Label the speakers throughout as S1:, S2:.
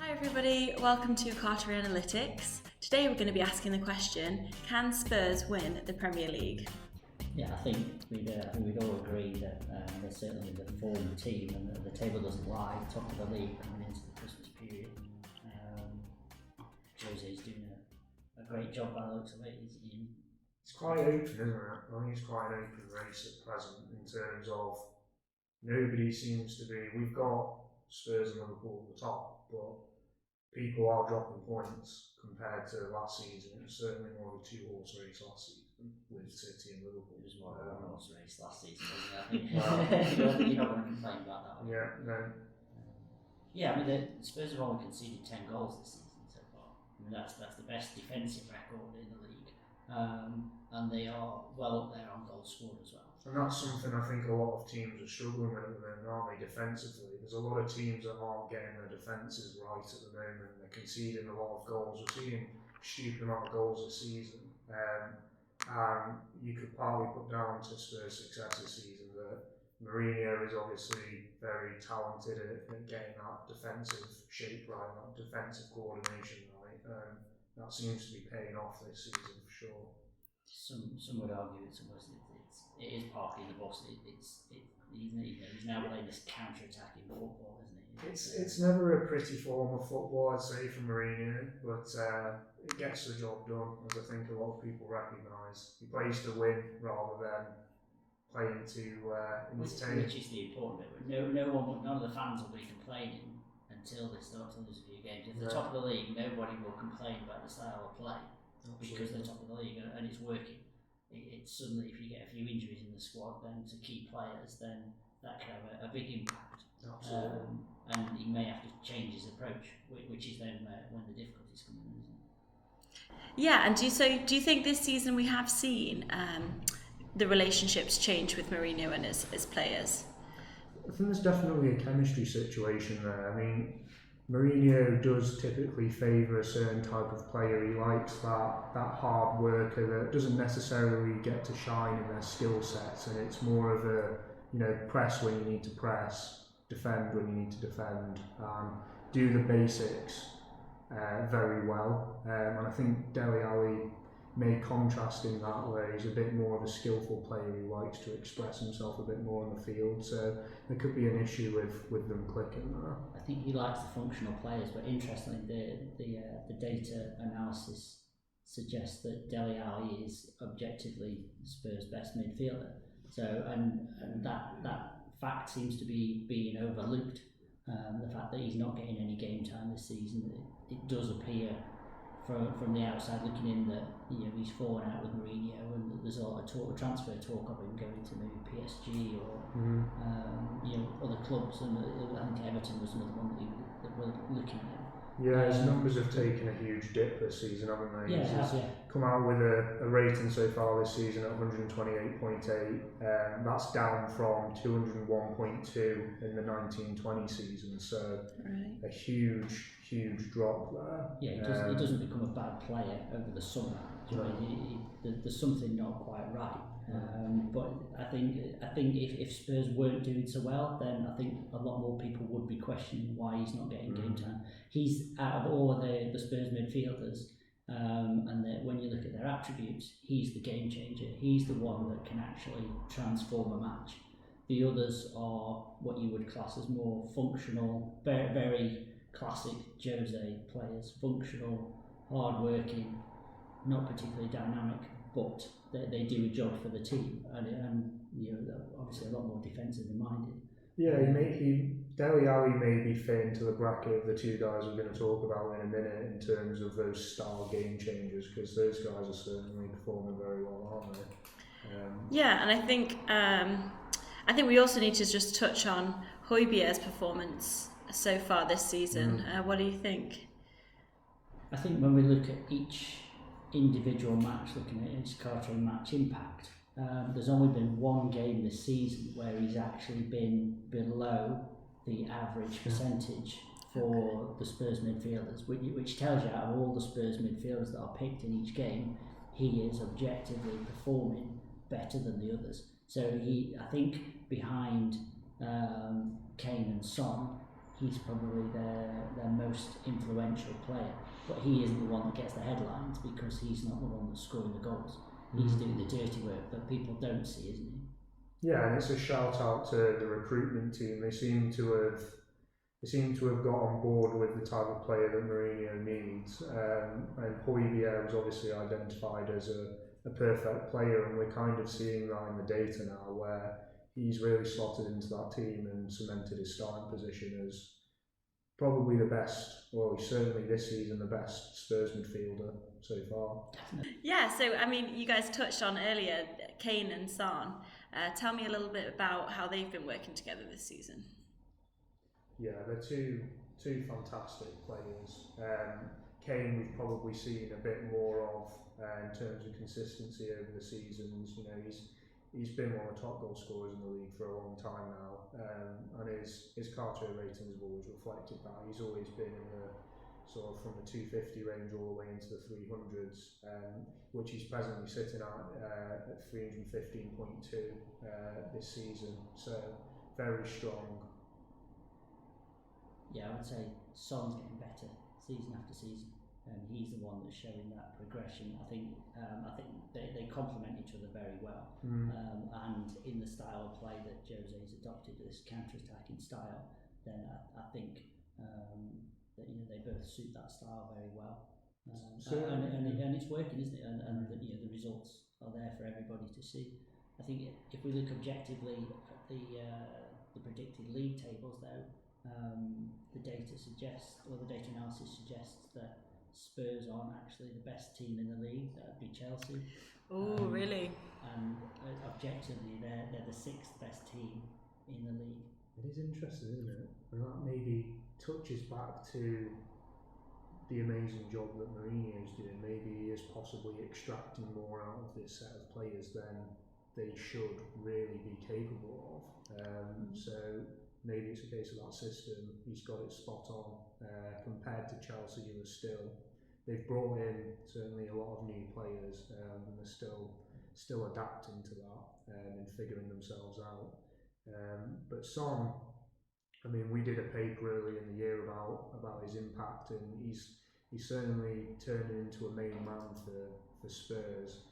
S1: Hi everybody, welcome to Carteret Analytics. Today we're going to be asking the question, can Spurs win the Premier League?
S2: Yeah, I think we'd all agree that they're certainly the form team and the table doesn't lie top of the league coming into the Christmas period. Jose's doing a great job by the looks of it.
S3: It's quite open, isn't it? I think it's quite an open race at present in terms of nobody seems to be. We've got Spurs and Liverpool at the top, but people are dropping points compared to last season. It was certainly more of a two-horse race last season with City and Liverpool.
S2: It was more of a horse race last season, wasn't it? I think you're not going to complain about that one.
S3: Yeah, no.
S2: Yeah, I mean, the Spurs have only conceded 10 goals this season so far. I mean, that's the best defensive record in the league. And they are well up there on goals scored as well.
S3: And that's something I think a lot of teams are struggling with at the moment, aren't they, defensively? There's a lot of teams that aren't getting their defences right at the moment. They're conceding a lot of goals. We're seeing a stupid amount of goals this season. And you could partly put down to Spurs' success this season that Mourinho is obviously very talented at getting that defensive shape right, that defensive coordination right. That seems to be paying off this season for sure.
S2: Some would argue it is partly the boss. He's now playing this counter-attacking football, isn't he?
S3: It's never a pretty form of football, I'd say, from Mourinho, but it gets the job done, as I think a lot of people recognise. He plays to win rather than playing to entertain.
S2: Which is the important bit. None of the fans will be complaining until they start to lose a few games. If they're top of the league, nobody will complain about the style of play.
S3: Absolutely.
S2: Because they're top of the league and it's working. It's suddenly, if you get a few injuries in the squad, then to key players, then that can have a big impact.
S3: Absolutely.
S2: And he may have to change his approach, which is then when the difficulties come in, isn't it?
S1: Yeah, and do you think this season we have seen the relationships change with Mourinho and his players?
S3: I think there's definitely a chemistry situation there. I mean, Mourinho does typically favour a certain type of player. He likes that hard worker that doesn't necessarily get to shine in their skill sets, and it's more of a press when you need to press, defend when you need to defend, do the basics very well. And I think Dele Alli may contrast in that way. He's a bit more of a skillful player who likes to express himself a bit more on the field, so there could be an issue with them clicking there.
S2: I think he likes the functional players, but interestingly, the data analysis suggests that Dele Alli is objectively Spurs' best midfielder. So, and that fact seems to be being overlooked. The fact that he's not getting any game time this season, it does appear from the outside looking in that he's fallen out with Mourinho, and there's a lot of transfer talk of him going to maybe PSG or other clubs, and I think Everton was another one that we're looking at.
S3: Yeah, his numbers have taken a huge dip this season, haven't they?
S2: Yeah,
S3: He's come out with a rating so far this season at 128.8. That's down from 201.2 in the 19-20 season, so a huge drop there.
S2: Yeah, he doesn't become a bad player over the summer. There's something not quite right. But I think if Spurs weren't doing so well, then I think a lot more people would be questioning why he's not getting game time. He's out of all of the Spurs midfielders, and when you look at their attributes, he's the game changer. He's the one that can actually transform a match. The others are what you would class as more functional, very, very classic Jose players. Functional, hard-working, not particularly dynamic, but they do a job for the team, and obviously a lot more defensively minded.
S3: Yeah, Dele Alli may be fit into the bracket of the two guys we're going to talk about in a minute in terms of those star game changers, because those guys are certainly performing very well, aren't they?
S1: Yeah, and I think we also need to just touch on Højbjerg's performance so far this season. What do you think?
S2: I think when we look at each individual match, looking at each Carteret match impact, there's only been one game this season where he's actually been below the average percentage for the Spurs midfielders, which tells you out of all the Spurs midfielders that are picked in each game, he is objectively performing better than the others. So I think behind Kane and Son, he's probably their most influential player, but he isn't the one that gets the headlines because he's not the one that's scoring the goals. He's doing the dirty work that people don't see, isn't he?
S3: Yeah, and it's a shout out to the recruitment team. They seem to have got on board with the type of player that Mourinho needs. And Højbjerg was obviously identified as a perfect player, and we're kind of seeing that in the data now, where he's really slotted into that team and cemented his starting position as probably the best, or certainly this season, the best Spurs midfielder so far.
S1: Yeah, so I mean, you guys touched on earlier Kane and Son. Tell me a little bit about how they've been working together this season.
S3: Yeah, they're two fantastic players. Kane we've probably seen a bit more of in terms of consistency over the seasons. You know, he's been one of the top goal scorers in the league for a long time now, and his Carteret ratings have always reflected that. He's always been in the sort of from the 250 range all the way into the 300s, which he's presently sitting at 315.2 this season. So very strong.
S2: Yeah, I would say Son's getting better season after season. He's the one that's showing that progression. I think they complement each other very well. And in the style of play that Jose's adopted, this counter-attacking style, then I think that they both suit that style very well. And it's working, isn't it? And the results are there for everybody to see. I think if we look objectively at the predicted league tables, though, the data suggests, or the data analysis suggests, that Spurs aren't actually the best team in the league. That would be Chelsea.
S1: Oh, really?
S2: And objectively, they're the sixth best team in the league.
S3: It is interesting, isn't it? And that maybe touches back to the amazing job that Mourinho's doing. Maybe he is possibly extracting more out of this set of players than they should really be capable of. So maybe it's a case of that system. He's got it spot on compared to Chelsea, who are they've brought in certainly a lot of new players, and they're still adapting to that and figuring themselves out. But Son, I mean, we did a paper early in the year about his impact, and he's certainly turning into a main man for Spurs.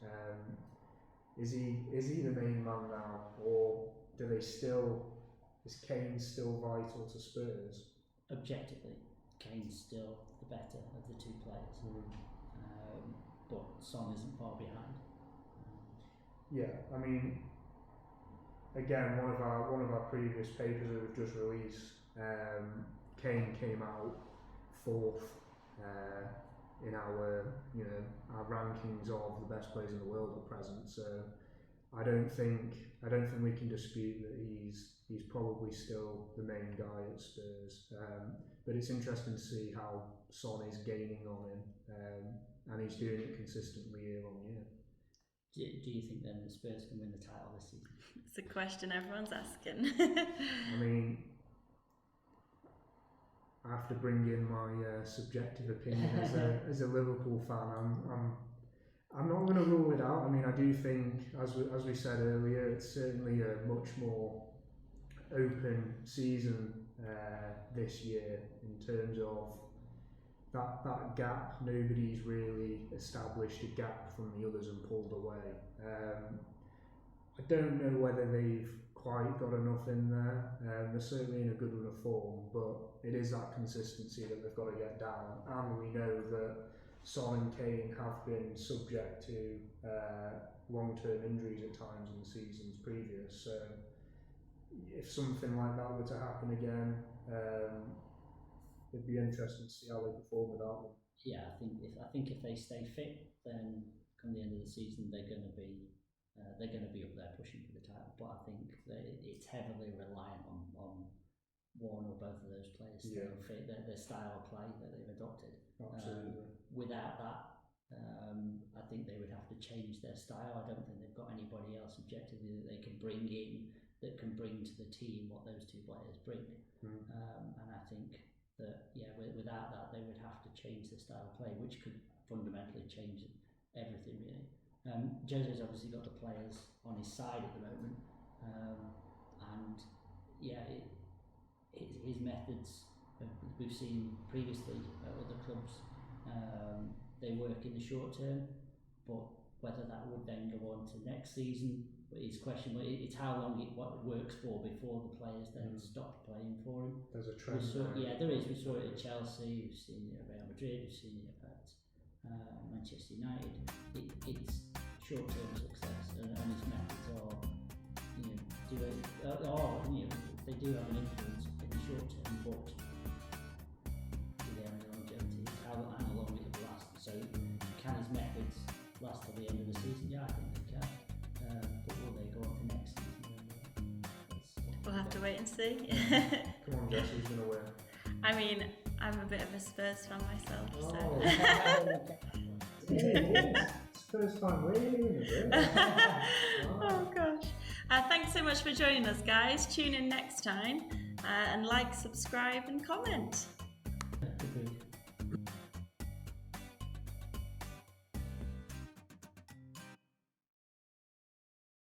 S3: Is he the main man now, or is Kane still vital to Spurs?
S2: Objectively, Kane's still the better of the two players, but Son isn't far behind.
S3: Yeah, I mean, again, one of our previous papers that we've just released, Kane came out fourth in our rankings of the best players in the world at present. So I don't think we can dispute that he's probably still the main guy at Spurs. But it's interesting to see how Son is gaining on him, and he's doing it consistently year on year.
S2: Do you think then the Spurs can win the title this season?
S1: It's a question everyone's asking.
S3: I mean, I have to bring in my subjective opinion as a Liverpool fan. I'm not going to rule it out. I mean, I do think, as we said earlier, it's certainly a much more open season this year in terms of that gap. Nobody's really established a gap from the others and pulled away. I don't know whether they've quite got enough in there. They're certainly in a good run of form, but it is that consistency that they've got to get down. And we know that Son and Kane have been subject to long-term injuries at times in the seasons previous. So if something like that were to happen again, it'd be interesting to see how they perform without them.
S2: Yeah, I think if they stay fit, then come the end of the season they're going to be up there pushing for the title. But I think it's heavily reliant on one or both of those players staying fit. Their style of play that they've adopted.
S3: Absolutely.
S2: Without that, I think they would have to change their style. I don't think they've got anybody else objectively that they can bring in that can bring to the team what those two players bring. And I think that without that they would have to change their style of play, which could fundamentally change everything really. Jose's obviously got the players on his side at the moment, and his methods we've seen previously at other clubs. They work in the short term, but whether that would then go on to next season is questionable. It's how long it works for before the players then stop playing for him.
S3: There's a trend.
S2: There is. We saw it at Chelsea, we've seen it at Real Madrid, we've seen it at Manchester United. It's short-term success, and his methods are, they do have an influence in the short term, but do they have any longevity? How long it will last? So can his methods last till the end of the season? Yeah, I think they can. But will they go on to next season?
S1: We'll have to wait and see.
S3: Come on, Jess, who's going to win?
S1: I mean, I'm a bit of a Spurs fan myself, so.
S3: Spurs fan, really?
S1: Oh gosh. Thanks so much for joining us, guys. Tune in next time and like, subscribe and comment.